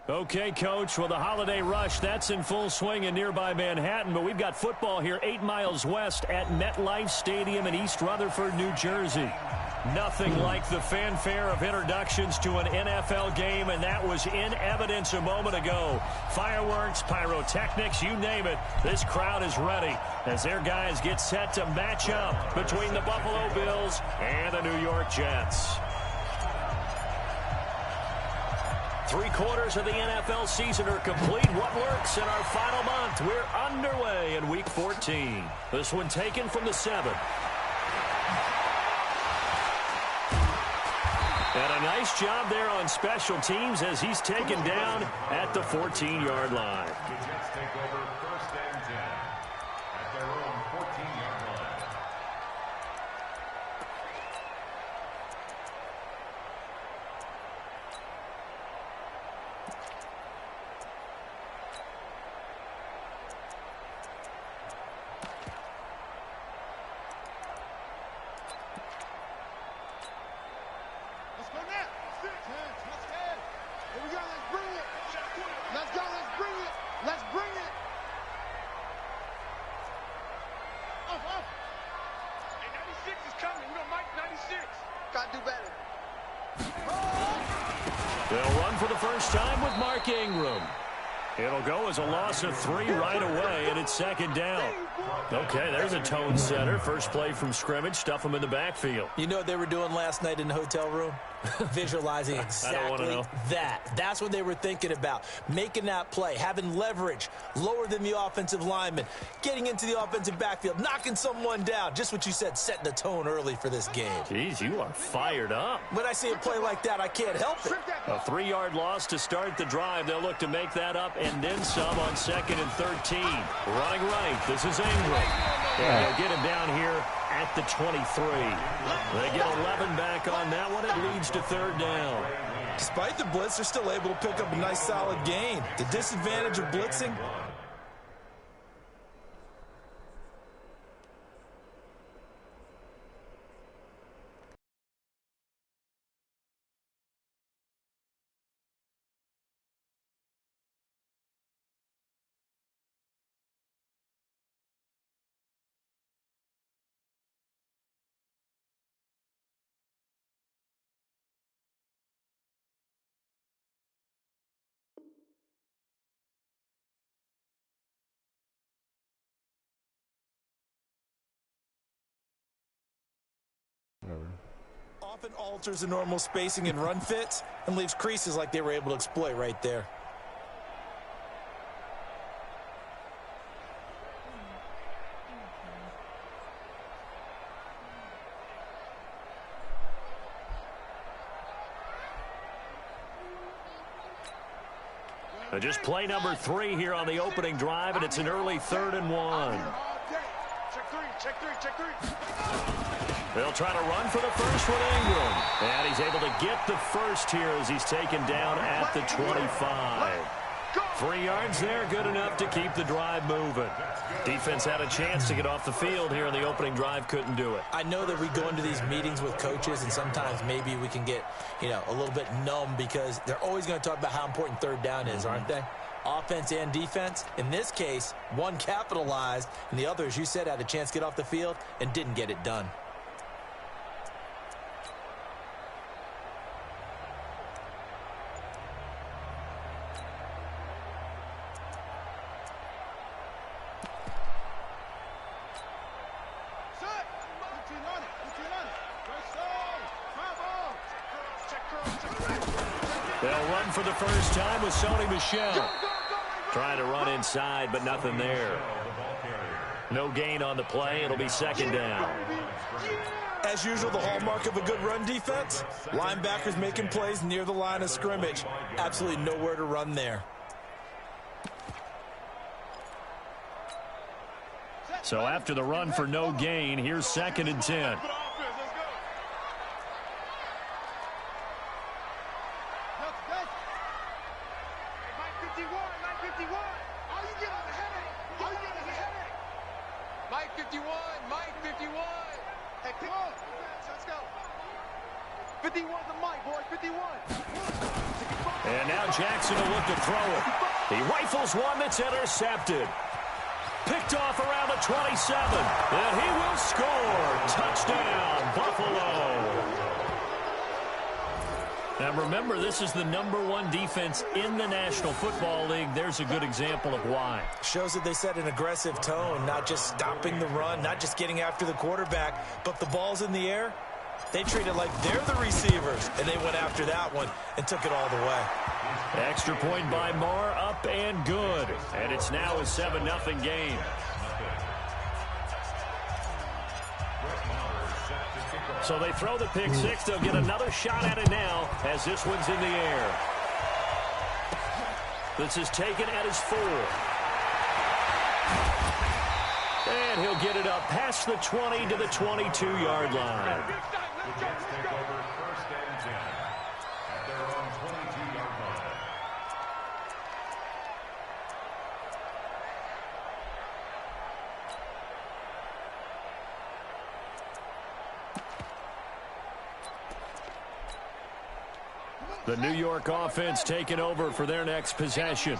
Okay, Coach, well, the holiday rush, that's in full swing in nearby Manhattan, but we've got football here 8 miles west at MetLife Stadium in East Rutherford, New Jersey. Nothing like the fanfare of introductions to an NFL game, and that was in evidence a moment ago. Fireworks, pyrotechnics, you name it, this crowd is ready as their guys get set to match up between the Buffalo Bills and the New York Jets. 3/4 of the NFL season are complete. What works in our final month? We're underway in Week 14. This one taken from the 7. And a nice job there on special teams as he's taken down at the 14-yard line. The Jets take over 1st and 10 at their own 14-yard line. They'll run for the first time with Mark Ingram. It'll go as a loss of 3 right away, and it's 2nd down. Okay, there's a tone setter. First play from scrimmage, stuff them in the backfield. You know what they were doing last night in the hotel room? Visualizing exactly that. That's what they were thinking about. Making that play, having leverage, lower than the offensive lineman, getting into the offensive backfield, knocking someone down. Just what you said, setting the tone early for this game. Jeez, you are fired up. When I see a play like that, I can't help it. A 3-yard loss to start the drive. They'll look to make that up and then some on 2nd and 13. Running right, this is Ingram. And they'll get him down here at the 23. They get 11 back on that one. It leads to 3rd down. Despite the blitz, they're still able to pick up a nice solid gain. The disadvantage of blitzing, often alters the normal spacing and run fits and leaves creases like they were able to exploit right there. Just play number 3 here on the opening drive, and it's an early 3rd and 1. Check three. They'll try to run for the first with Ingram. And he's able to get the first here as he's taken down at the 25. 3 yards there, good enough to keep the drive moving. Defense had a chance to get off the field here in the opening drive, couldn't do it. I know that we go into these meetings with coaches, and sometimes maybe we can get, a little bit numb because they're always going to talk about how important 3rd down is, aren't they? Offense and defense. In this case, one capitalized, and the other, as you said, had a chance to get off the field and didn't get it done. They'll run for the first time with Sony Michel. Trying to run inside, but nothing there. No gain on the play. It'll be 2nd down. As usual, the hallmark of a good run defense, linebackers making plays near the line of scrimmage. Absolutely nowhere to run there. So after the run for no gain, here's 2nd and 10. 51 the mic, boy. 51. And now Jackson will look to throw it. He rifles one that's intercepted. Picked off around the 27. And he will score. Touchdown, Buffalo. Now remember, this is the #1 defense in the National Football League. There's a good example of why. Shows that they set an aggressive tone, not just stopping the run, not just getting after the quarterback, but the ball's in the air. They treat it like they're the receivers, and they went after that one and took it all the way. Extra point by Marr, up and good. And it's now a 7-0 game. So they throw the pick six. They'll get another shot at it now as this one's in the air. This is taken at his 4. And he'll get it up past the 20 to the 22-yard line. Take over 1st and 10 at their own 22-yard line. The New York offense taking over for their next possession.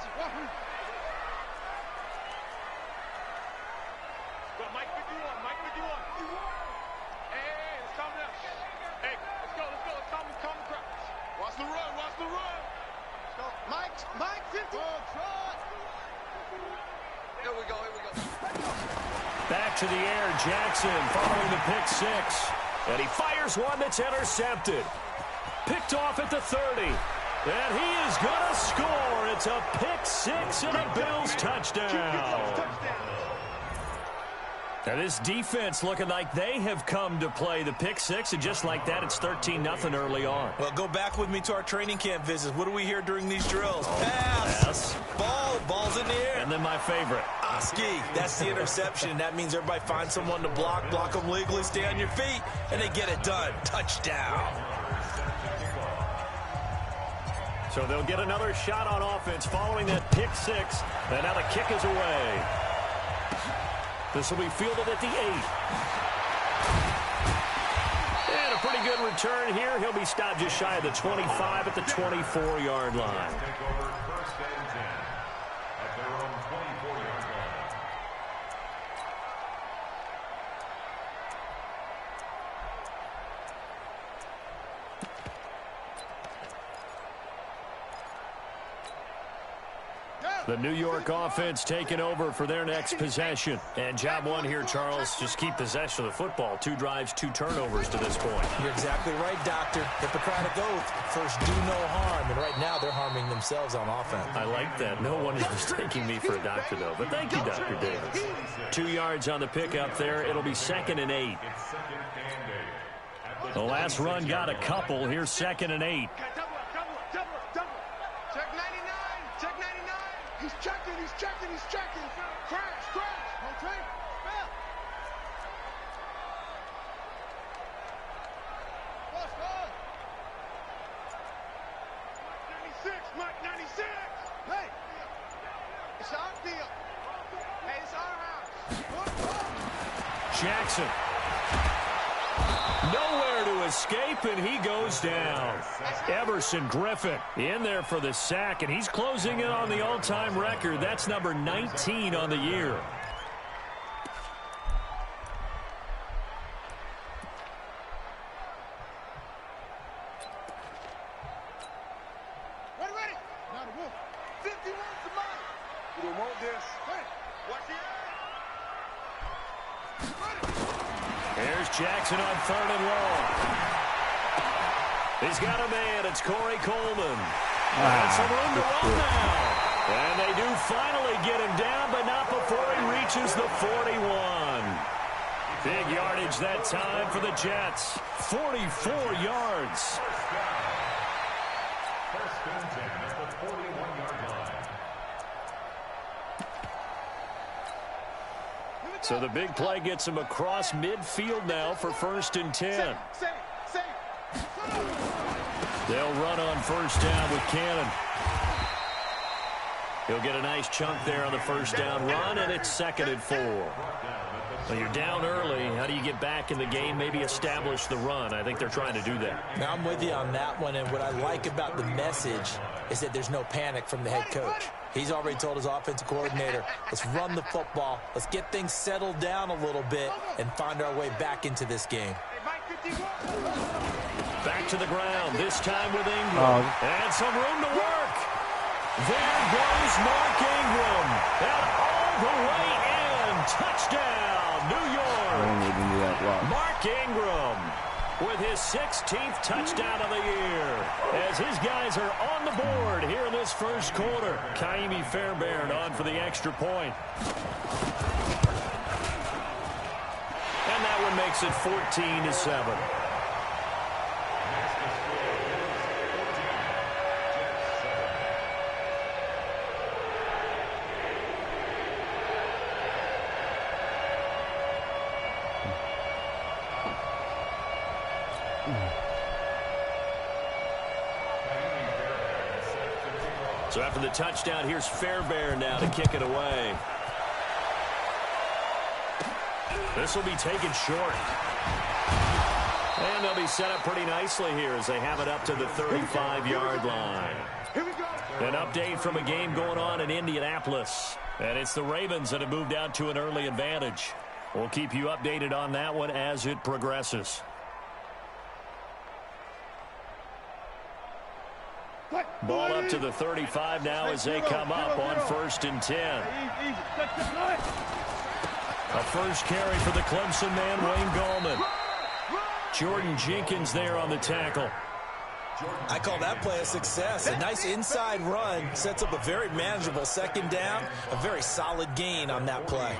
Back to the air, Jackson following the pick six. And he fires one that's intercepted. Picked off at the 30. And he is going to score. It's a pick six and a Bills touchdown. Now this defense looking like they have come to play the pick six, and just like that, it's 13-0 early on. Well, go back with me to our training camp visits. What do we hear during these drills? Pass. Ball's in the air. And then my favorite. Oski, that's the interception. That means everybody finds someone to block them legally, stay on your feet, and they get it done. Touchdown. So they'll get another shot on offense following that pick six. And now the kick is away. This will be fielded at the 8. And a pretty good return here. He'll be stopped just shy of the 25 at the 24-yard line. Take over 1st and 10 at their own 24-yard line. The New York offense taking over for their next possession. And job one here, Charles, just keep possession of the football. 2 drives, 2 turnovers to this point. You're exactly right, Doctor. Hippocratic oath. First, do no harm. And right now, they're harming themselves on offense. I like that. No one is mistaking me for a doctor, though. But thank you, Dr. Davis. 2 yards on the pickup there. It'll be 2nd and 8. The last run got a couple. Here's 2nd and 8. He's checking. Crash. Okay. Bell. Mike 96. Hey. It's our deal. Hey, it's our house. Jackson. Nowhere to escape, and he goes down. Everson Griffin in there for the sack, and he's closing in on the all-time record. That's number 19 on the year. Ready. Not a wolf. 51's the money. You don't want this. Hey, watch the eye. Here's Jackson on 3rd and long. He's got a man. It's Corey Coleman. That's some room to run now. And they do finally get him down, but not before he reaches the 41. Big yardage that time for the Jets. 44 yards. 1st and 10 at the 41-yard line. So the big play gets him across midfield now for 1st and 10. They'll run on 1st down with Cannon. He'll get a nice chunk there on the 1st down run, and it's 2nd and 4. Well, you're down early. How do you get back in the game, maybe establish the run? I think they're trying to do that. Now, I'm with you on that one, and what I like about the message is that there's no panic from the head coach. He's already told his offensive coordinator, let's run the football, let's get things settled down a little bit and find our way back into this game. Back to the ground, this time with Ingram. And some room to work. There goes Mark Ingram. And all the way in. Touchdown, New York. Mark Ingram with his 16th touchdown of the year as his guys are on the board here in this first quarter. Kaimi Fairbairn on for the extra point. And that one makes it 14-7. So after the touchdown, here's Fairbairn now to kick it away. This will be taken short. And they'll be set up pretty nicely here as they have it up to the 35-yard line. An update from a game going on in Indianapolis. And it's the Ravens that have moved out to an early advantage. We'll keep you updated on that one as it progresses. Ball up to the 35 now as they come up on 1st and 10. A first carry for the Clemson man, Wayne Gallman. Jordan Jenkins there on the tackle. I call that play a success. A nice inside run sets up a very manageable second down. A very solid gain on that play.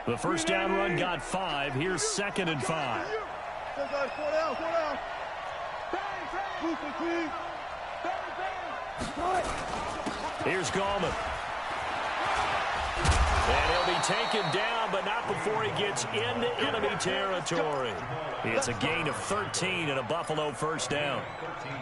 The first down run got 5. Here's 2nd and 5. Here's Gallman. And he'll be taken down, but not before he gets into enemy territory. It's a gain of 13 and a Buffalo first down.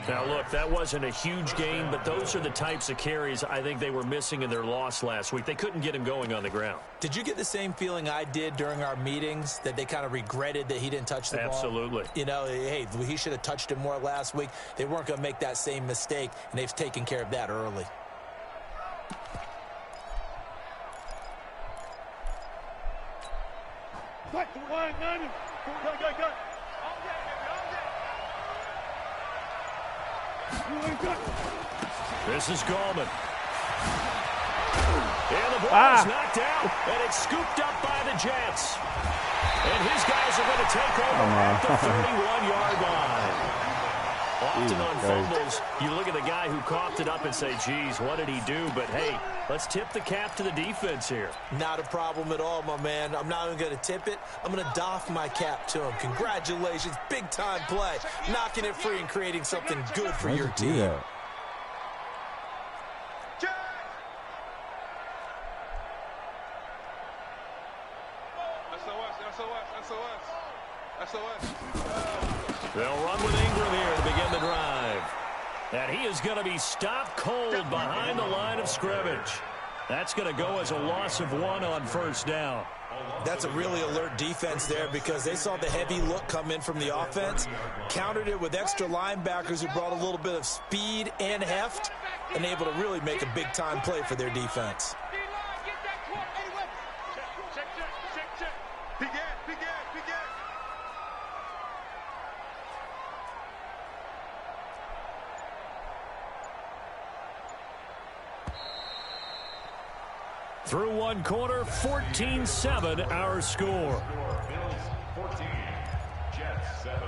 Now, look, that wasn't a huge gain, but those are the types of carries I think they were missing in their loss last week. They couldn't get him going on the ground. Did you get the same feeling I did during our meetings, that they kind of regretted that he didn't touch the ball? Absolutely. You know, hey, he should have touched it more last week. They weren't going to make that same mistake, and they've taken care of that early. This is Gallman. And the ball is knocked out, and it's scooped up by the Jets. And his guys are going to take over at the 31-yard line. Often on fumbles, you look at the guy who coughed it up and say, geez, what did he do? But, hey, let's tip the cap to the defense here. Not a problem at all, my man. I'm not even going to tip it. I'm going to doff my cap to him. Congratulations. Big-time play. Knocking it free and creating something good for your team. They'll run with Ingram here to begin the drive. And he is going to be stopped cold behind the line of scrimmage. That's going to go as a loss of 1 on first down. That's a really alert defense there because they saw the heavy look come in from the offense, countered it with extra linebackers who brought a little bit of speed and heft, and able to really make a big-time play for their defense. Through one quarter, 14-7 our score. Bills 14, Jets 7.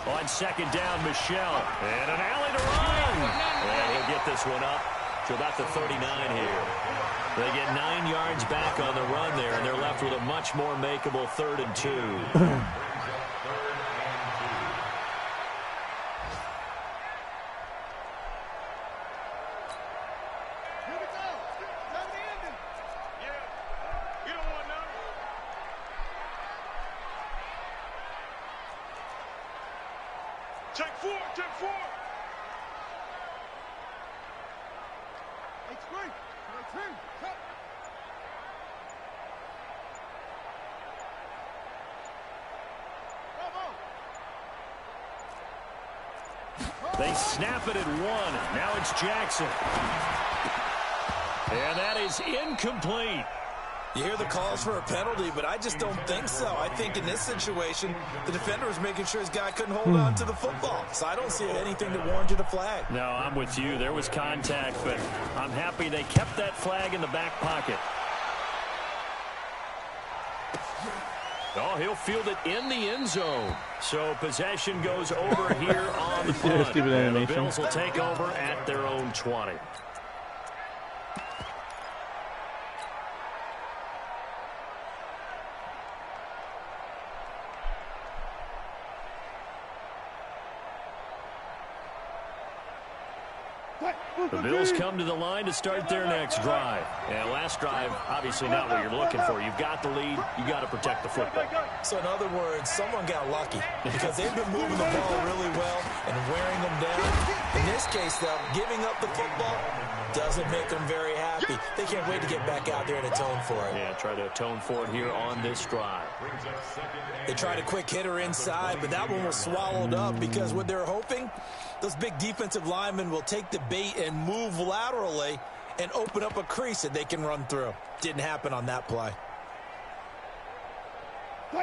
On second down, Michelle. And an alley to run. And he'll get this one up to about the 39 here. They get 9 yards back on the run there, and they're left with a much more makeable 3rd and 2. Take four. Hey, screen. They snap it at 1. Now it's Jackson. And that is incomplete. You hear the calls for a penalty, but I just don't think so. I think in this situation, the defender was making sure his guy couldn't hold on to the football. So I don't see anything that warranted a flag. No, I'm with you. There was contact, but I'm happy they kept that flag in the back pocket. Oh, he'll field it in the end zone. So possession goes over here on the punt. And the Bills will take over at their own 20. The Bills come to the line to start their next drive. And last drive, obviously not what you're looking for. You've got the lead. You got to protect the football. So in other words, someone got lucky because they've been moving the ball really well and wearing them down. In this case, though, giving up the football doesn't make them very happy. They can't wait to get back out there and atone for it. Yeah, try to atone for it here on this drive. They tried a quick hitter inside, but that one was swallowed up because what they're hoping, those big defensive linemen will take the bait and move laterally and open up a crease that they can run through. Didn't happen on that play.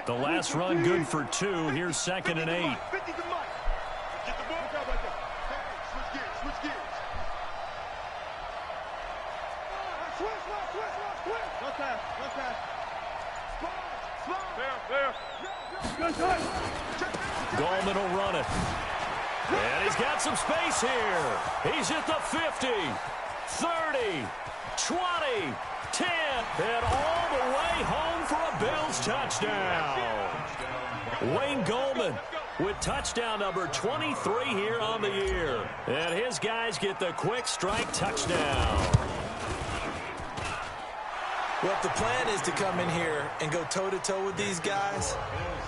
The last run good for 2. Here's 2nd and 8. Get the ball. Switch gears. Switch. No pass. There. Goldman will run it. And he's got some space here. He's at the 50, 30, 20, 10, and all the way home for a Bills touchdown. Wayne Goldman with touchdown number 23 here on the year. And his guys get the quick strike touchdown. Well, if the plan is to come in here and go toe-to-toe with these guys,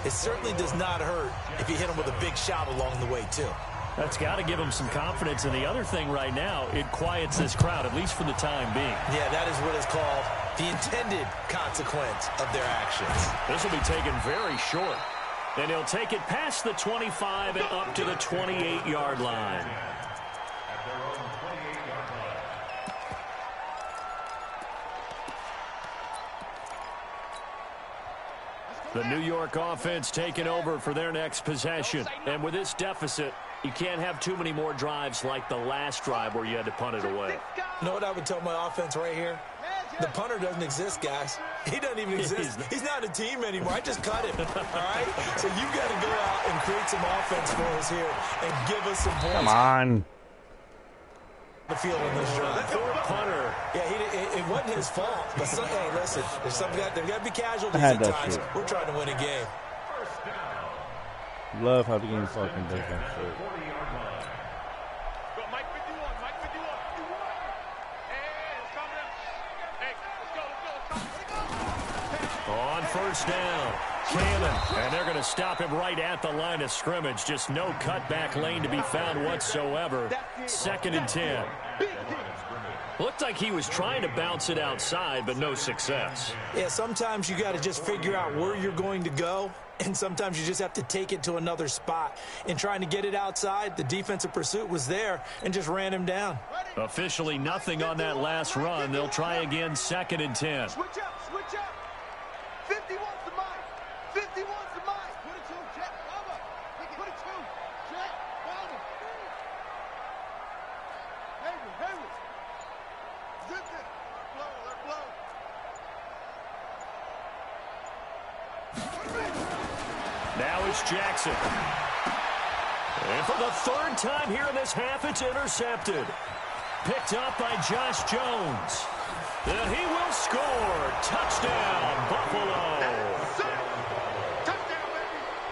it certainly does not hurt if you hit them with a big shot along the way, too. That's got to give them some confidence. And the other thing right now, it quiets this crowd, at least for the time being. Yeah, that is what is called the intended consequence of their actions. This will be taken very short. And he'll take it past the 25 and up to the 28-yard line. The New York offense taking over for their next possession. And with this deficit, you can't have too many more drives like the last drive where you had to punt it away. You know what I would tell my offense right here? The punter doesn't exist, guys. He doesn't even exist. He's not a team anymore. I just cut him, all right? So you got to go out and create some offense for us here and give us some points. Come on. The field in this drive. Poor punter. Yeah, it wasn't his fault. But hey, listen, there's got to be casualties at times. Shit. We're trying to win a game. Love how the game fucking does that shit. Mike 51. Hey, let's calm down. Hey, let's go. On first down, Cannon. And they're going to stop him right at the line of scrimmage. Just no cutback lane to be found whatsoever. 2nd and 10. Looked like he was trying to bounce it outside, but no success. Yeah, sometimes you got to just figure out where you're going to go, and sometimes you just have to take it to another spot. In trying to get it outside, the defensive pursuit was there and just ran him down. Officially nothing on that last run. They'll try again, 2nd and 10. Switch up. 51's the mic. 51's the mic. Put it to him, Jet. Put it to him. Jet, follow him. Hayward. Zip it. Let blow. Now it's Jackson. And for the 3rd time here in this half, it's intercepted. Picked up by Josh Jones. And he will score. Touchdown, Buffalo.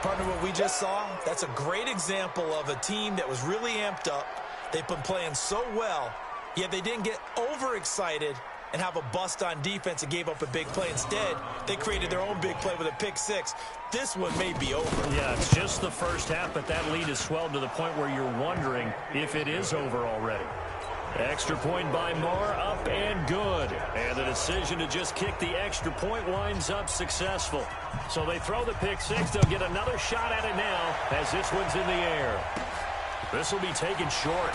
Partner, what we just saw, that's a great example of a team that was really amped up. They've been playing so well, yet they didn't get overexcited and have a bust on defense and gave up a big play. Instead, they created their own big play with a pick six. This one may be over. Yeah, it's just the first half, but that lead has swelled to the point where you're wondering if it is over already. Extra point by Moore, up and good. And the decision to just kick the extra point winds up successful. So they throw the pick six. They'll get another shot at it now as this one's in the air. This will be taken short.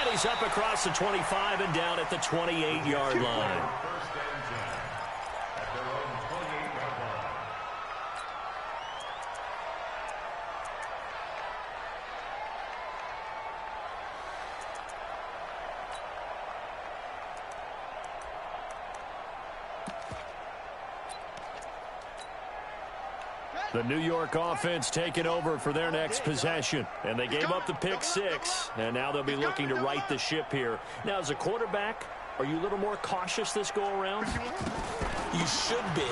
And he's up across the 25 and down at the 28-yard line. The New York offense taking over for their next possession. And they gave up the pick six, and now they'll be looking to right the ship here. Now, as a quarterback, are you a little more cautious this go-around? You should be,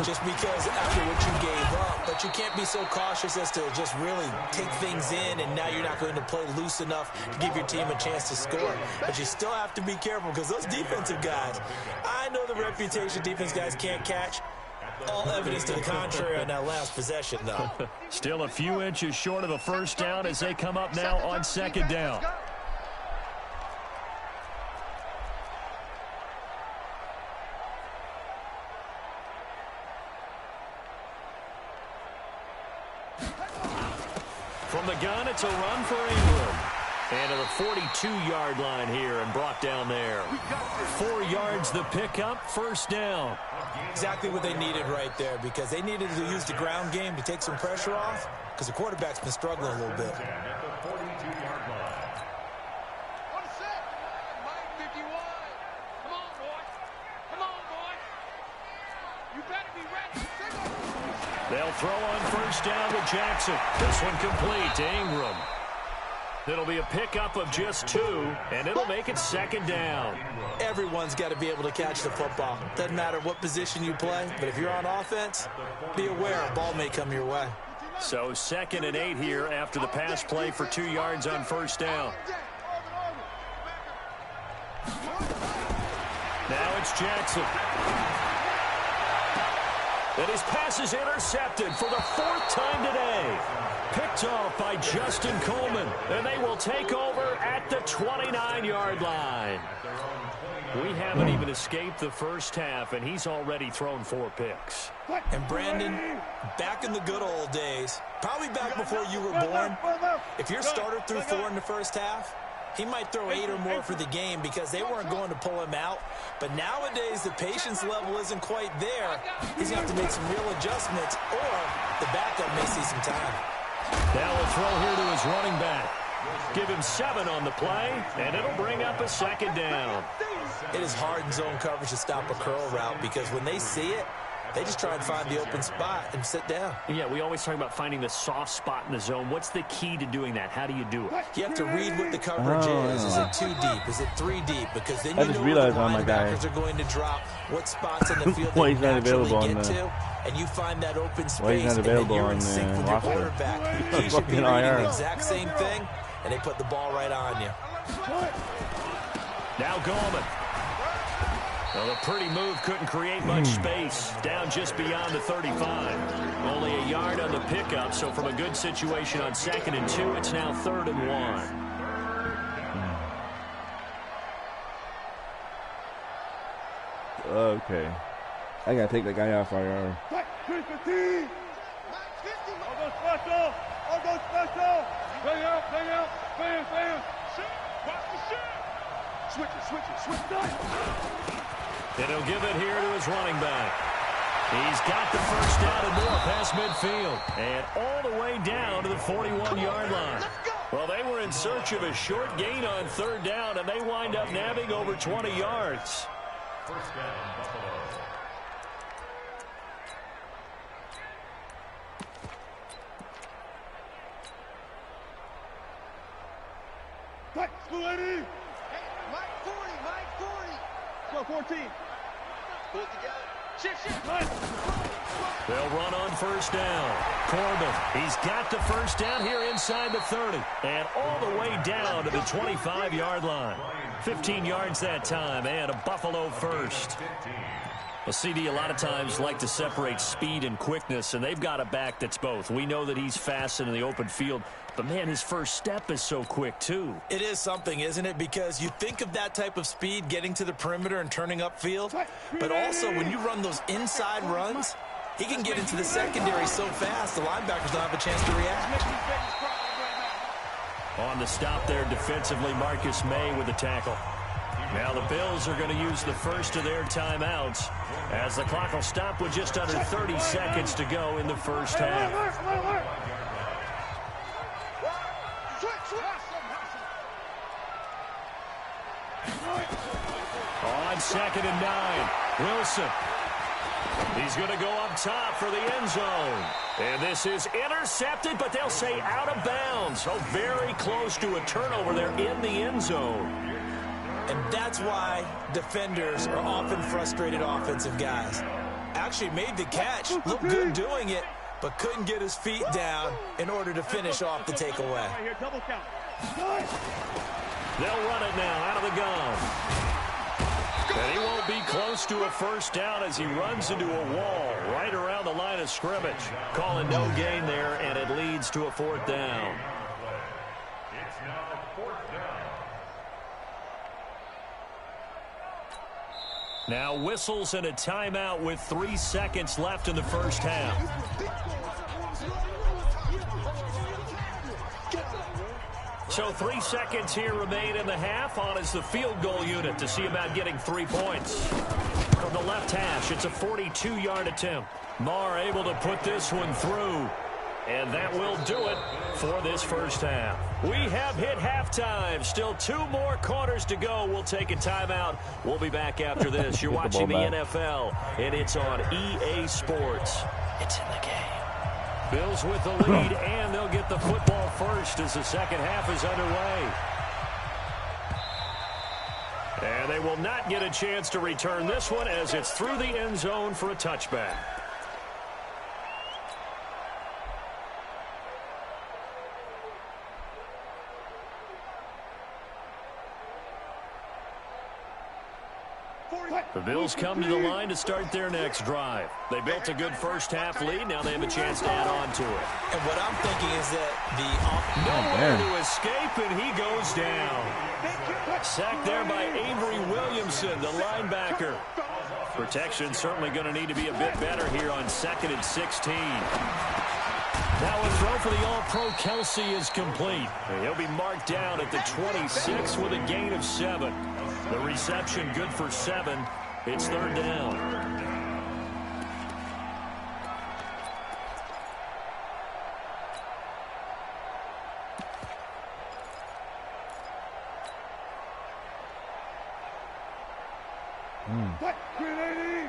just because after what you gave up. But you can't be so cautious as to just really take things in, and now you're not going to play loose enough to give your team a chance to score. But you still have to be careful, because those defensive guys, I know the reputation defense guys can't catch. All evidence to the contrary on that last possession, though. Still a few inches short of a first down as they come up now on second down. From the gun, it's a run for Ingram. And to the 42-yard line here and brought down there. 4 yards the pickup, first down. Exactly what they needed right there, because they needed to use the ground game to take some pressure off, because the quarterback's been struggling a little bit. They'll throw on first down to Jackson. This one complete to Ingram. It'll be a pickup of just 2, and it'll make it second down. Everyone's got to be able to catch the football. Doesn't matter what position you play, but if you're on offense, be aware a ball may come your way. So 2nd and 8 here after the pass play for 2 yards on first down. Now it's Jackson. And his pass is intercepted for the 4th time today. Picked off by Justin Coleman. And they will take over at the 29-yard line. We haven't even escaped the first half, and he's already thrown 4 picks. And Brandon, back in the good old days, probably back before you were born, if your starter threw 4 in the first half, he might throw 8 or more for the game because they weren't going to pull him out. But nowadays, the patience level isn't quite there. He's going to have to make some real adjustments, or the backup may see some time. Now a throw here to his running back. Give him 7 on the play, and it'll bring up a second down. It is hard in zone coverage to stop a curl route because when they see it, they just try and find the open spot and sit down. Yeah, we always talk about finding the soft spot in the zone. What's the key to doing that? How do you do it? You have to read what the coverage is. Is it 2 deep? Is it 3 deep? Because then you know where the linebackers are going to drop, what spots in the field they naturally get to, and you find that open space, and then you're in sync with your quarterback. He should be reading the exact same thing, and they put the ball right on you. Now Goldman. Well, the pretty move couldn't create much space. Down just beyond the 35. Only a yard on the pickup, so from a good situation on 2nd and 2, it's now 3rd and 1. Okay. I gotta take that guy off IR. I'll go special! I'll go special! Bang out! Bang out! Bam! Bam! Switch it! Switch it! Switch it! And he'll give it here to his running back. He's got the first down and more past midfield. And all the way down to the 41-yard line. Well, they were in search of a short gain on 3rd down, and they wind up nabbing over 20 yards. First down, Buffalo. School 80! Hey, Mike 40! Mike 40! Go 14. Pull it together. Shift, shift. They'll run on first down. Corbin, he's got the first down here inside the 30. And all the way down to the 25-yard line. 15 yards that time, and a Buffalo first. Well, CD, a lot of times like to separate speed and quickness, and they've got a back that's both. We know that he's fast in the open field, but, man, his first step is so quick, too. It is something, isn't it? Because you think of that type of speed getting to the perimeter and turning upfield, but also when you run those inside runs, he can get into the secondary so fast the linebackers don't have a chance to react. On the stop there defensively, Marcus May with the tackle. Now the Bills are going to use the first of their timeouts as the clock will stop with just under 30 seconds to go in the first half. On 2nd and 9, Wilson. He's going to go up top for the end zone. And this is intercepted, but they'll say out of bounds. So very close to a turnover there in the end zone. And that's why defenders are often frustrated offensive guys. Actually made the catch, looked good doing it, but couldn't get his feet down in order to finish off the takeaway. They'll run it now out of the gun. And he won't be close to a first down as he runs into a wall right around the line of scrimmage. Calling no gain there, and it leads to a 4th down. It's now 4th down. Now whistles and a timeout with 3 seconds left in the first half. So 3 seconds here remain in the half. On is the field goal unit to see about getting 3 points. From the left hash, it's a 42-yard attempt. Marr able to put this one through. And that will do it for this first half. We have hit halftime. Still 2 more quarters to go. We'll take a timeout. We'll be back after this. You're watching the NFL, and it's on EA Sports. It's in the game. Bills with the lead, and they'll get the football first as the second half is underway. And they will not get a chance to return this one as it's through the end zone for a touchback. The Bills come to the line to start their next drive. They built a good first half lead. Now they have a chance to add on to it. And what I'm thinking is that nowhere to escape, and he goes down. Sacked there by Avery Williamson, the linebacker. Protection certainly going to need to be a bit better here on 2nd and 16. Now a throw for the All-Pro Kelsey is complete. He'll be marked down at the 26 with a gain of 7. The reception good for 7. It's 3rd down. What? 380!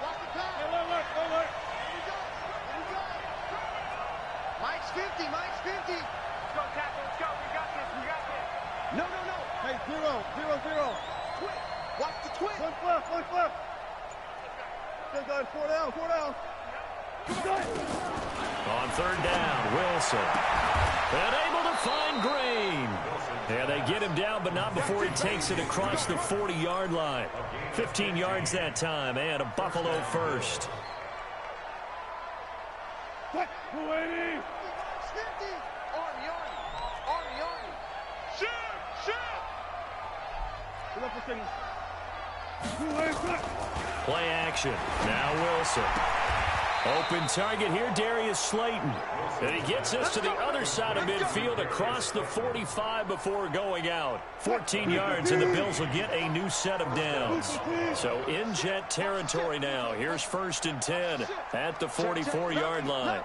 Watch the pass! Alert! Mike's 50, Mike's 50! Let's go, tackle, let's go, we got this! No! Hey, 0. Twist! Watch the twist! One left! Still got 4 down! On 3rd down, Wilson. And able to find Green. Yeah, they get him down, but not before he takes it across the 40-yard line. 15 yards that time, and a Buffalo first. What? 280! 50! Army! Shoot! Play action. Now Wilson. Open target here, Darius Slayton. And he gets us to the other side of midfield across the 45 before going out. 14 yards, and the Bills will get a new set of downs. So in Jet territory now. Here's 1st and 10 at the 44-yard line.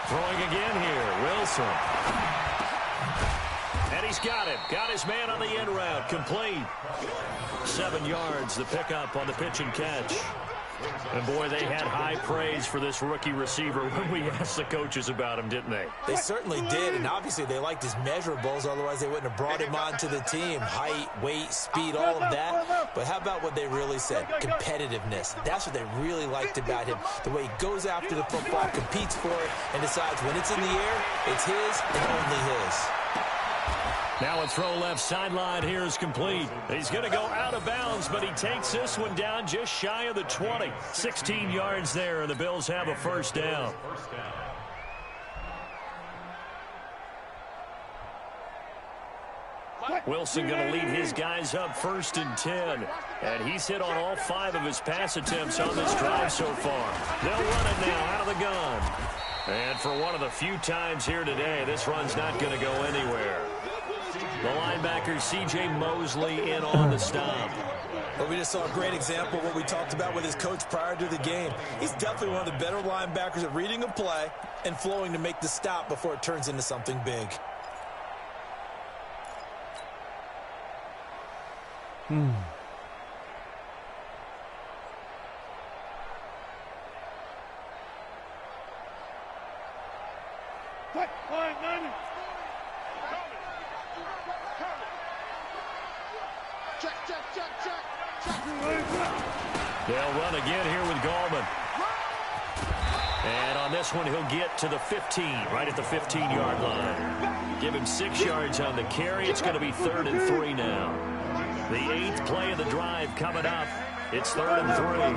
Throwing again here, Wilson. And he's got it. Got his man on the end route. Complete. 7 yards, the pickup on the pitch and catch. And, boy, they had high praise for this rookie receiver when we asked the coaches about him, didn't they? They certainly did, and obviously they liked his measurables. Otherwise, they wouldn't have brought him onto the team. Height, weight, speed, all of that. But how about what they really said? Competitiveness. That's what they really liked about him. The way he goes after the football, competes for it, and decides when it's in the air, it's his and only his. Now a throw left sideline here is complete. He's going to go out of bounds, but he takes this one down just shy of the 20. 16 yards there, and the Bills have a first down. Wilson going to lead his guys up 1st and 10. And he's hit on all 5 of his pass attempts on this drive so far. They'll run it now out of the gun. And for one of the few times here today, this run's not going to go anywhere. The linebacker, C.J. Mosley, in on the stop. Well, we just saw a great example of what we talked about with his coach prior to the game. He's definitely one of the better linebackers at reading a play and flowing to make the stop before it turns into something big. They'll run again here with Gallman. And on this one, he'll get to the 15, right at the 15-yard line. Give him 6 yards on the carry. It's going to be 3rd and 3 now. The 8th play of the drive coming up. It's 3rd and 3.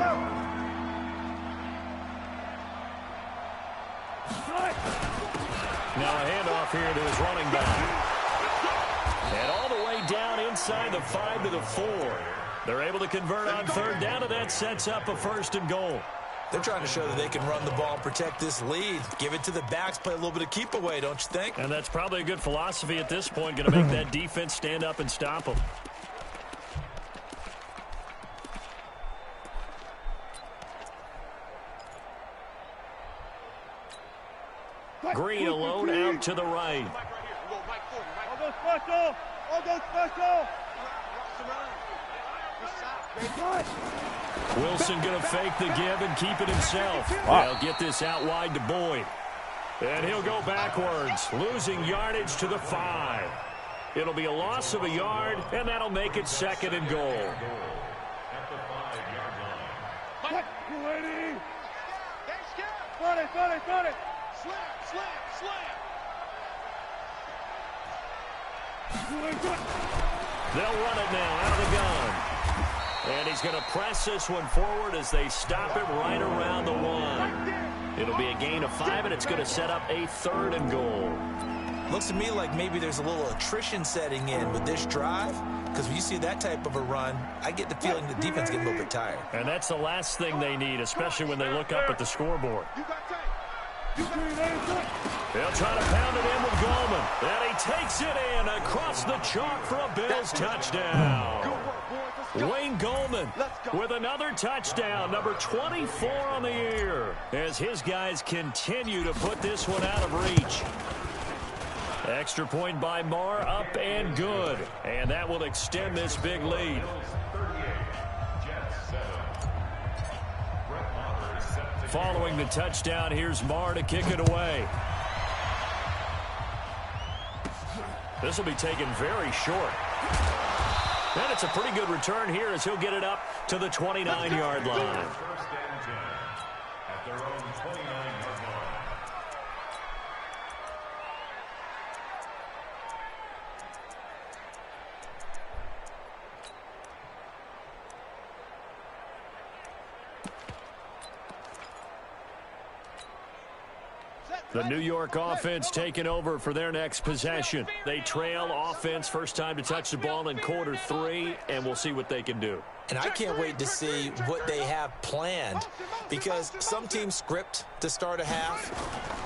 Now a handoff here to his running back. And all the way down inside the 5 to the 4. They're able to convert on 3rd down, and that sets up a 1st and goal. They're trying to show that they can run the ball and protect this lead. Give it to the backs, play a little bit of keep away, don't you think? And that's probably a good philosophy at this point, going to make that defense stand up and stop them. Green alone out to the right. All go special! All go special! Wilson going to fake the give and keep it himself. They'll get this out wide to Boyd. And he'll go backwards, losing yardage to the 5. It'll be a loss of a yard, and that'll make it 2nd and goal. At the 5-yard line. You ready? Got it, got it, got it! Slam, slam, slam! They'll run it now out of the gun. And he's going to press this one forward as they stop him right around the 1. It'll be a gain of 5, and it's going to set up a 3rd and goal. Looks to me like maybe there's a little attrition setting in with this drive, because when you see that type of a run, I get the feeling the defense gets a little bit tired. And that's the last thing they need, especially when they look up at the scoreboard. They'll try to pound it in with Gallman. And he takes it in across the chalk for a Bills touchdown. Wayne Gallman with another touchdown, number 24 on the year, as his guys continue to put this one out of reach. Extra point by Marr, up and good. And that will extend this big lead. Following the touchdown, here's Marr to kick it away. This will be taken very short. And it's a pretty good return here as he'll get it up to the 29-yard line. First and 10 at their own 29-yard line. The New York offense taking over for their next possession. They trail offense, first time to touch the ball in quarter 3, and we'll see what they can do. And I can't wait to see what they have planned, because some teams script to start a half.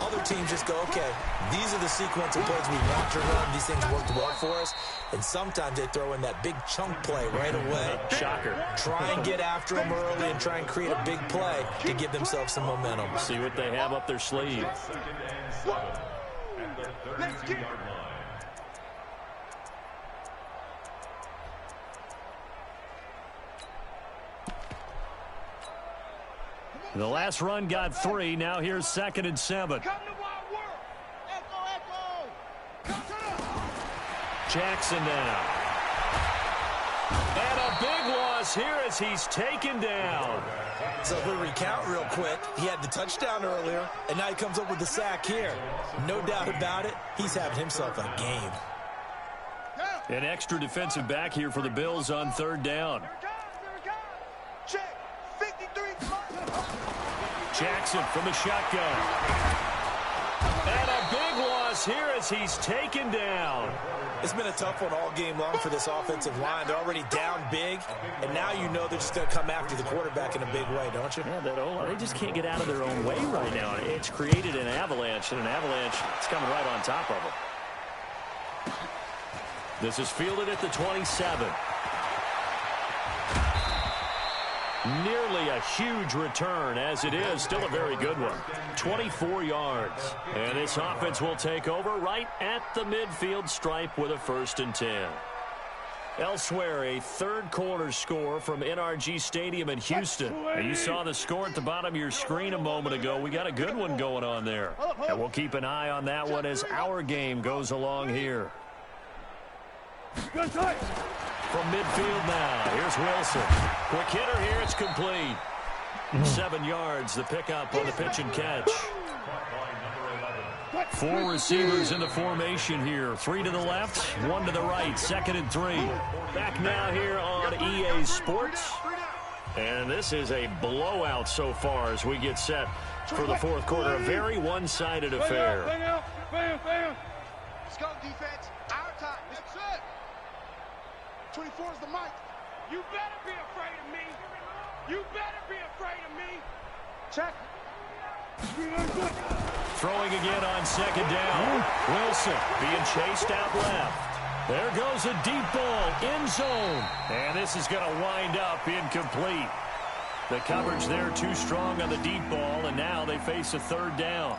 Other teams just go, okay, these are the sequence of plays we want to run. These things worked well for us. And sometimes they throw in that big chunk play right away. Shocker. Try and get after them early and try and create a big play to give themselves some momentum. See what they have up their sleeve. Second and 7 at the 32-yard line. The last run got 3. Now here's 2nd and 7. Come to my work! Echo, echo! Jackson now. And a big loss loss here as he's taken down. So if we recount real quick, he had the touchdown earlier, and now he comes up with the sack here. No doubt about it, he's having himself a game. An extra defensive back here for the Bills on third down. Check. 53. Jackson from the shotgun. And a big loss here as he's taken down. It's been a tough one all game long for this offensive line. They're already down big, and now you know they're just going to come after the quarterback in a big way, don't you? Yeah, they just can't get out of their own way right now. It's created an avalanche, and an avalanche is coming right on top of them. This is fielded at the 27. Nearly a huge return, as it is still a very good one. 24 yards. And this offense will take over right at the midfield stripe with a 1st and 10. Elsewhere, a third quarter score from NRG Stadium in Houston. And you saw the score at the bottom of your screen a moment ago. We got a good one going on there. And we'll keep an eye on that one as our game goes along here. From midfield now, here's Wilson. Quick hitter here, it's complete. 7 yards, the pickup on the pitch and catch. 4 receivers in the formation here. 3 to the left, 1 to the right, 2nd and 3. Back now here on EA Sports. And this is a blowout so far as we get set for the 4th quarter. A very one-sided affair. Let's go, defense. Our time. That's it. 24 is the mic. You better be afraid of me. You better be afraid of me. Check. Throwing again on 2nd down. Wilson being chased out left. There goes a deep ball, end zone. And this is going to wind up incomplete. The coverage there too strong on the deep ball, and now they face a 3rd down.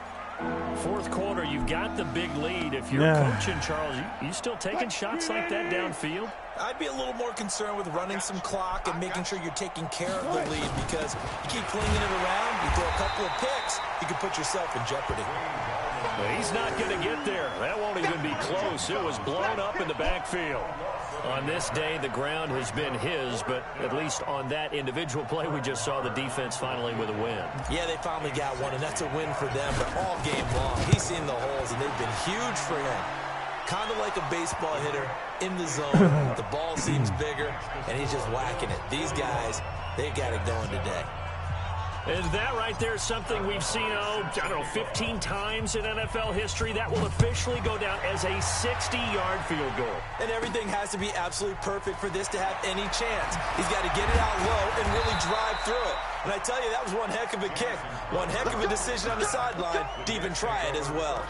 4th quarter, you've got the big lead. If you're coaching, Charles, you still taking shots like that downfield? I'd be a little more concerned with running some clock and making sure you're taking care of the lead, because you keep flinging it around, you throw a couple of picks, you can put yourself in jeopardy. Well, he's not going to get there. That won't even be close. It was blown up in the backfield. On this day, the ground has been his, but at least on that individual play, we just saw the defense finally with a win. Yeah, they finally got one, and that's a win for them, but all game long, he's seen the holes, and they've been huge for him. Kind of like a baseball hitter in the zone. The ball seems bigger, and he's just whacking it. These guys, they got it going today. And that right there is something we've seen, I don't know, 15 times in NFL history. That will officially go down as a 60-yard field goal. And everything has to be absolutely perfect for this to have any chance. He's got to get it out low and really drive through it. And I tell you, that was one heck of a kick. One heck of a decision on the sideline to even try it as well.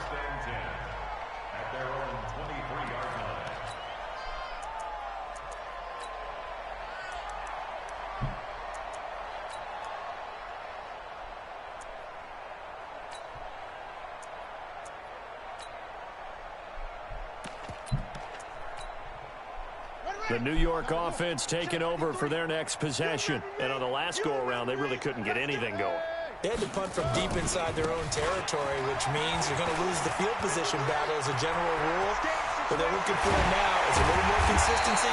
The New York offense taking over for their next possession. And on the last go-around, they really couldn't get anything going. They had to punt from deep inside their own territory, which means you're going to lose the field position battle as a general rule. What they're looking for now is a little more consistency,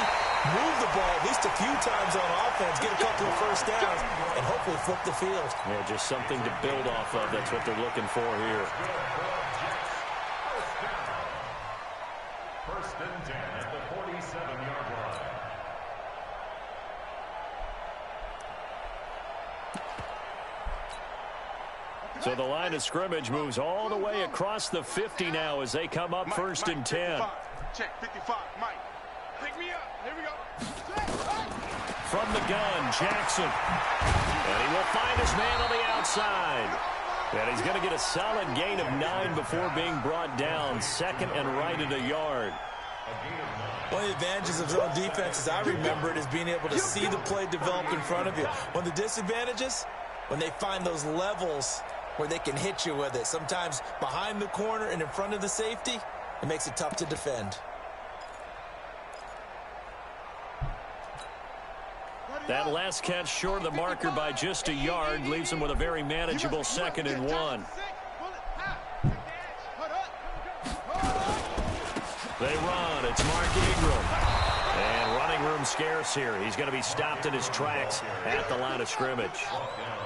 move the ball at least a few times on offense, get a couple of 1st downs, and hopefully flip the field. Yeah, just something to build off of. That's what they're looking for here. 1st and 10 at the 47-yard line. So the line of scrimmage moves all the way across the 50 now as they come up 1st and 10. Check 55, Mike. Pick me up. Here we go. From the gun, Jackson. And he will find his man on the outside. And he's going to get a solid gain of 9 before being brought down. 2nd and right at a yard. One of the advantages of zone defense, as I remember it, is being able to see the play develop in front of you. One of the disadvantages, when they find those levels where they can hit you with it, sometimes behind the corner and in front of the safety, it makes it tough to defend. That last catch short of the marker by just a yard leaves them with a very manageable 2nd and 1. They run. It's Mark Ingram. And running room scarce here. He's going to be stopped in his tracks at the line of scrimmage.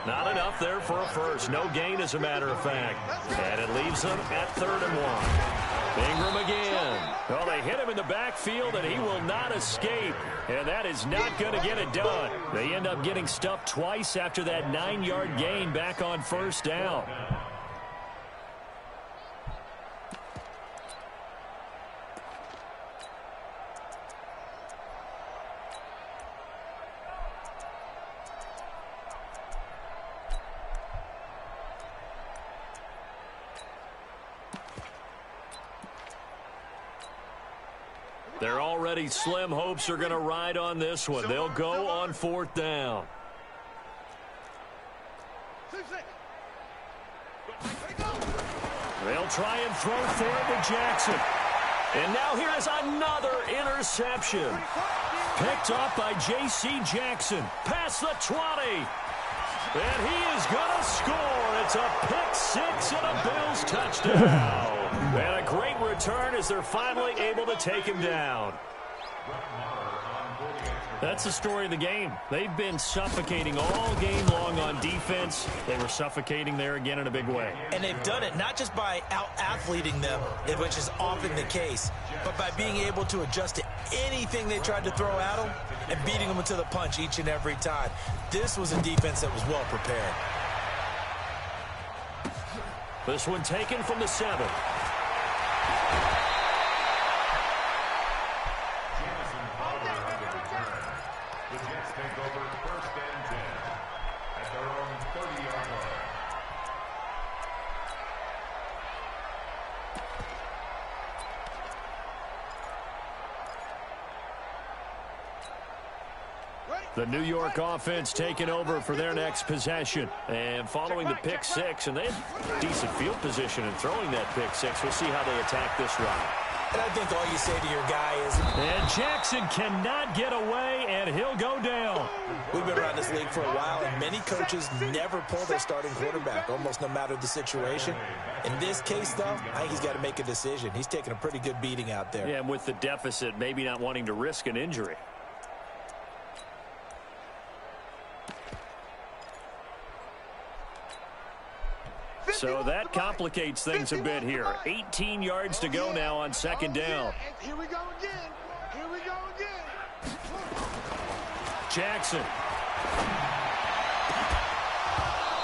Not enough there for a first. No gain, as a matter of fact. And it leaves them at 3rd and 1. Ingram again. Well, they hit him in the backfield, and he will not escape. And that is not going to get it done. They end up getting stuffed twice after that 9-yard gain back on 1st down. Their already slim hopes are going to ride on this one. They'll go on 4th down. They'll try and throw forward to Jackson. And now here is another interception. Picked off by J.C. Jackson. Past the 20. And he is going to score. It's a pick six and a Bills touchdown. And a great return as they're finally able to take him down. That's the story of the game. They've been suffocating all game long on defense. They were suffocating there again in a big way. And they've done it not just by out-athleting them, which is often the case, but by being able to adjust to anything they tried to throw at them and beating them to the punch each and every time. This was a defense that was well prepared. This one taken from the 7. The New York offense taking over for their next possession. And following the pick six, and they have decent field position in throwing that pick six. We'll see how they attack this run. And I think all you say to your guy is... And Jackson cannot get away, and he'll go down. We've been around this league for a while, and many coaches never pull their starting quarterback, almost no matter the situation. In this case, though, I think he's got to make a decision. He's taking a pretty good beating out there. Yeah, and with the deficit, maybe not wanting to risk an injury. So that complicates things a bit here. 18 yards to go now on 2nd down. Here we go again. Here we go again. Jackson.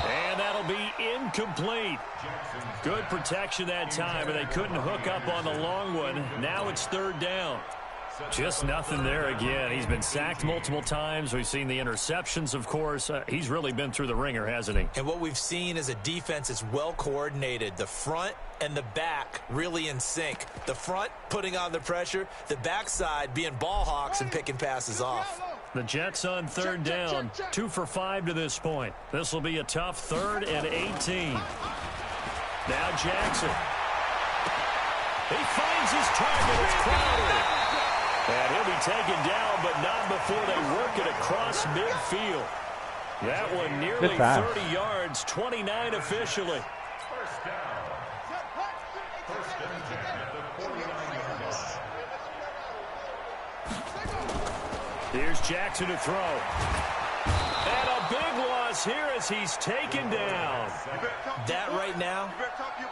And that'll be incomplete. Good protection that time, and they couldn't hook up on the long one. Now it's 3rd down. Just nothing there again. He's been sacked multiple times. We've seen the interceptions, of course. He's really been through the ringer, hasn't he? And what we've seen is a defense that's well coordinated. The front and the back really in sync. The front putting on the pressure. The backside being ball hawks and picking passes off. The Jets on 3rd down. 2 for 5 to this point. This will be a tough 3rd and 18. Now Jackson. He finds his target. It's Crowder. And he'll be taken down, but not before they work it across midfield. That one nearly 30 yards, 29 officially. First down. First and 10 at the 49-yard line. Here's Jackson to throw. And a big loss here as he's taken down. That right now,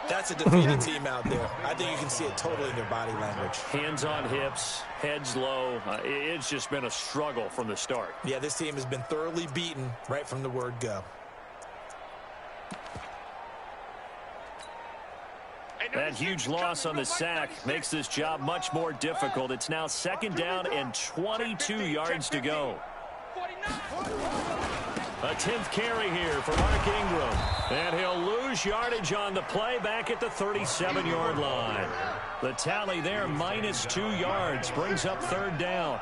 that's a defeated team out there. I think you can see it totally in their body language. Hands on hips, heads low. It's just been a struggle from the start. Yeah, this team has been thoroughly beaten right from the word go. That huge loss on the sack makes this job much more difficult. It's now 2nd down and 22 yards to go. A 10th carry here for Mark Ingram. And he'll lose yardage on the play back at the 37-yard line. The tally there, -2 yards, brings up 3rd down.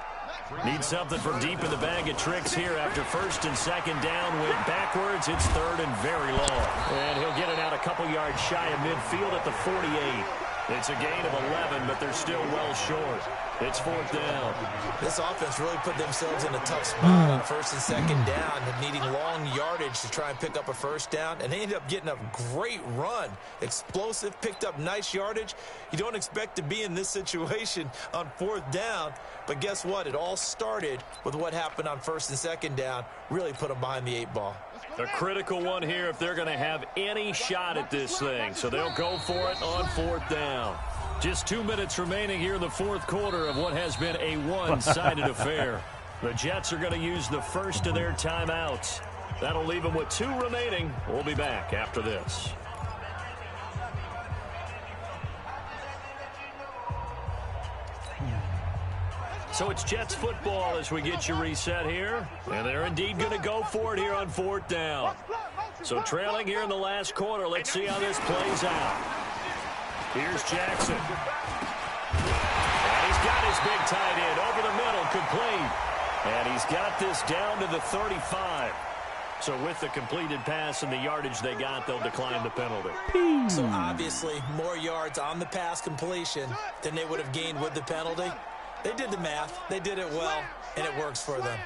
Need something from deep in the bag of tricks here after 1st and 2nd down. Went backwards. It's 3rd and very long. And he'll get it out a couple yards shy of midfield at the 48. It's a gain of 11, but they're still well short. It's 4th down. This offense really put themselves in a tough spot on 1st and 2nd down, needing long yardage to try and pick up a 1st down, and they ended up getting a great run. Explosive, picked up nice yardage. You don't expect to be in this situation on 4th down, but guess what? It all started with what happened on 1st and 2nd down, really put them behind the 8 ball. A critical one here if they're going to have any shot at this thing, so they'll go for it on 4th down. Just 2 minutes remaining here in the 4th quarter of what has been a one-sided affair. The Jets are going to use the first of their timeouts. That'll leave them with 2 remaining. We'll be back after this. So it's Jets football as we get you reset here. And they're indeed going to go for it here on 4th down. So trailing here in the last quarter, let's see how this plays out. Here's Jackson. And he's got his big tight end over the middle, complete. And he's got this down to the 35. So with the completed pass and the yardage they got, they'll decline the penalty. So obviously more yards on the pass completion than they would have gained with the penalty. They did the math. They did it well, and it works for them.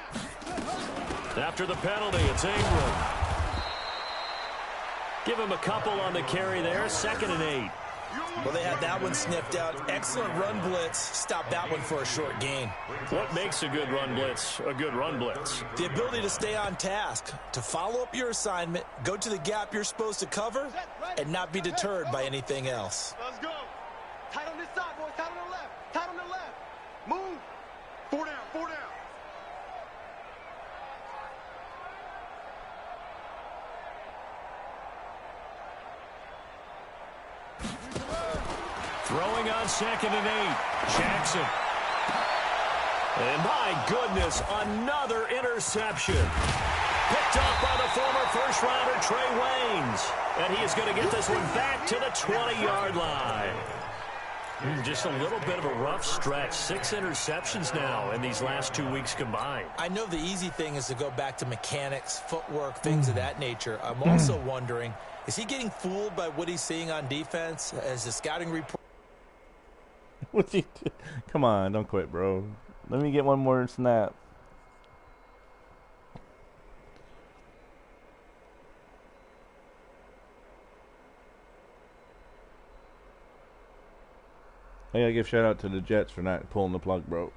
After the penalty, it's Ingram. Give him a couple on the carry there. 2nd and 8. Well, they had that one sniffed out. Excellent run blitz. Stop that one for a short gain. What makes a good run blitz a good run blitz? The ability to stay on task, to follow up your assignment, go to the gap you're supposed to cover, and not be deterred by anything else. Let's go. Tight on this side, boys. Tight on the left. Tight on the left. Move. 4 down. 4 down. Throwing on 2nd and 8. Jackson. And my goodness, another interception. Picked up by the former first-rounder Trey Waynes. And he is going to get this one back to the 20-yard line. Just a little bit of a rough stretch. 6 interceptions now in these last 2 weeks combined. I know the easy thing is to go back to mechanics, footwork, things of that nature. I'm also wondering, is he getting fooled by what he's seeing on defense as the scouting report? What's he do? Come on, don't quit, bro. Let me get one more snap. I gotta give shout out to the Jets for not pulling the plug, bro.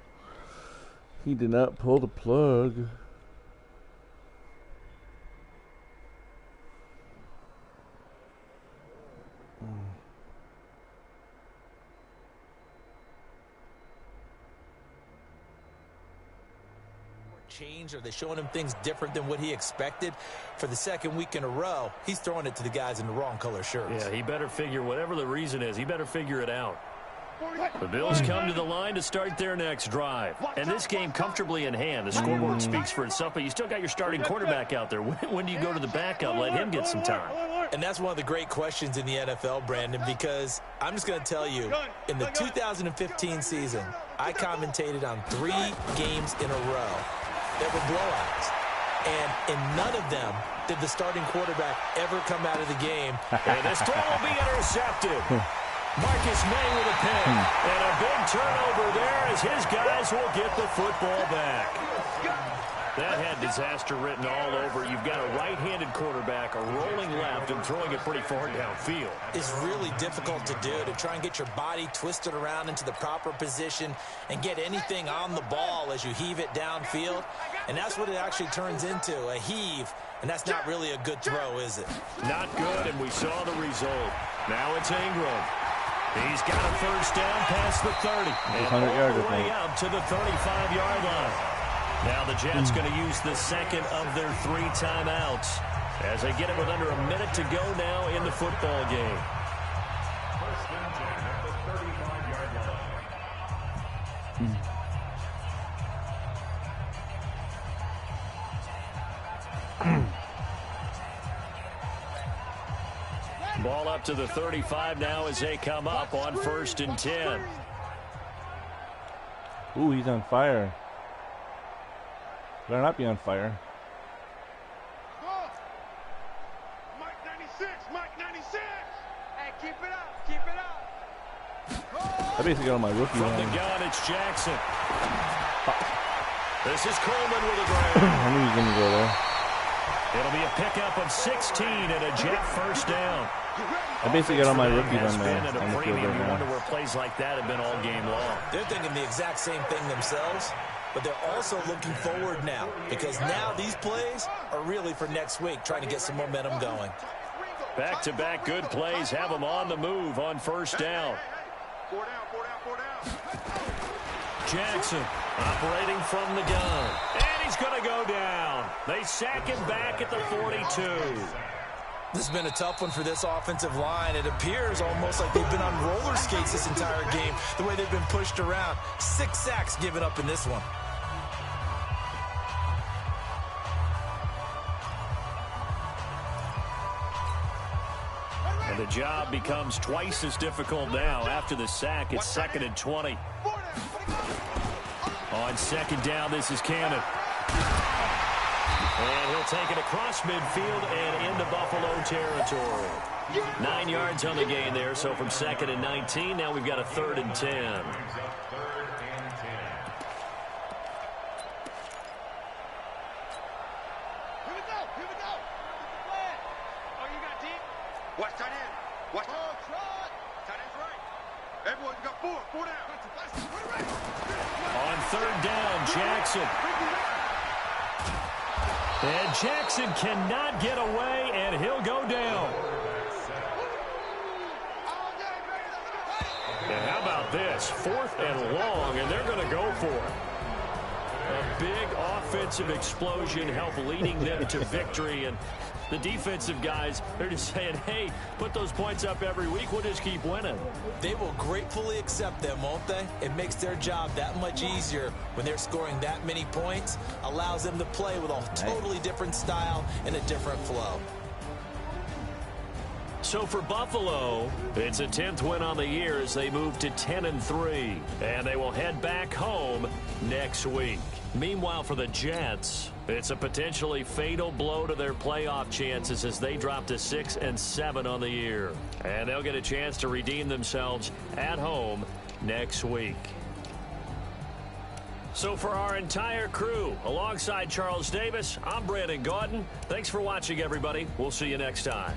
He did not pull the plug. Change? Are they showing him things different than what he expected? For the 2nd week in a row, he's throwing it to the guys in the wrong color shirts. Yeah, he better figure, whatever the reason is, he better figure it out. The Bills come to the line to start their next drive. And this game comfortably in hand. The scoreboard speaks for itself, but you still got your starting quarterback out there. When do you go to the backup? Let him get some time. And that's one of the great questions in the NFL, Brandon, because I'm just going to tell you, in the 2015 season, I commentated on 3 games in a row that were blowouts. And in none of them did the starting quarterback ever come out of the game. And this throw will be intercepted. Marcus May with a pick. And a big turnover there as his guys will get the football back. That had disaster written all over. You've got a right-handed quarterback, a rolling left, and throwing it pretty far downfield. It's really difficult to do, to try and get your body twisted around into the proper position and get anything on the ball as you heave it downfield. And that's what it actually turns into, a heave. And that's not really a good throw, is it? Not good, and we saw the result. Now it's Ingram. He's got a first down past the 30. And all the way out to the 35-yard line. Now the Jets going to use the 2nd of their 3 timeouts as they get it with under a minute to go now in the football game. First and 10 at the 35-yard line. Ball up to the 35 now as they come up on 1st and 10. Ooh, he's on fire. Better not be on fire. Mike 96, Mike 96. Hey, keep it up, keep it up. I basically got on my rookie From line. the gun, it's Jackson. This is Coleman with a grab. I knew he was going to go there. It'll be a pickup of 16 and a Jet first down. I basically got on my rookie Has line been at on a the field premium. right You now. wonder where plays like that have been all game long. They're thinking the exact same thing themselves, but they're also looking forward now because now these plays are really for next week, trying to get some momentum going. Back-to-back good plays have them on the move on first down. 4 down, 4 down, 4 down. Jackson operating from the gun. And he's going to go down. They sack him back at the 42. This has been a tough one for this offensive line. It appears almost like they've been on roller skates this entire game, the way they've been pushed around. 6 sacks given up in this one. And the job becomes twice as difficult now. After the sack, it's 2nd and 20. On second down, this is Cannon. And he'll take it across midfield and into Buffalo territory. 9 yards on the gain there, so from 2nd and 19, now we've got a 3rd and 10. Brings up 3rd and 10. Here we go, here we go. Oh, you got deep? Watch tight end. Watch tight end's right. Everyone, you got 4 down. On 3rd down, Jackson. And Jackson cannot get away, and he'll go down. And how about this? 4th and long, and they're going to go for it. A big offensive explosion helped leading them to victory, and the defensive guys, they're just saying, hey, put those points up every week. We'll just keep winning. They will gratefully accept them, won't they? It makes their job that much easier when they're scoring that many points, allows them to play with a totally different style and a different flow. So for Buffalo, it's a 10th win on the year as they move to 10-3, and they will head back home next week. Meanwhile, for the Jets, it's a potentially fatal blow to their playoff chances as they drop to 6-7 on the year. And they'll get a chance to redeem themselves at home next week. So for our entire crew, alongside Charles Davis, I'm Brandon Gaudin. Thanks for watching, everybody. We'll see you next time.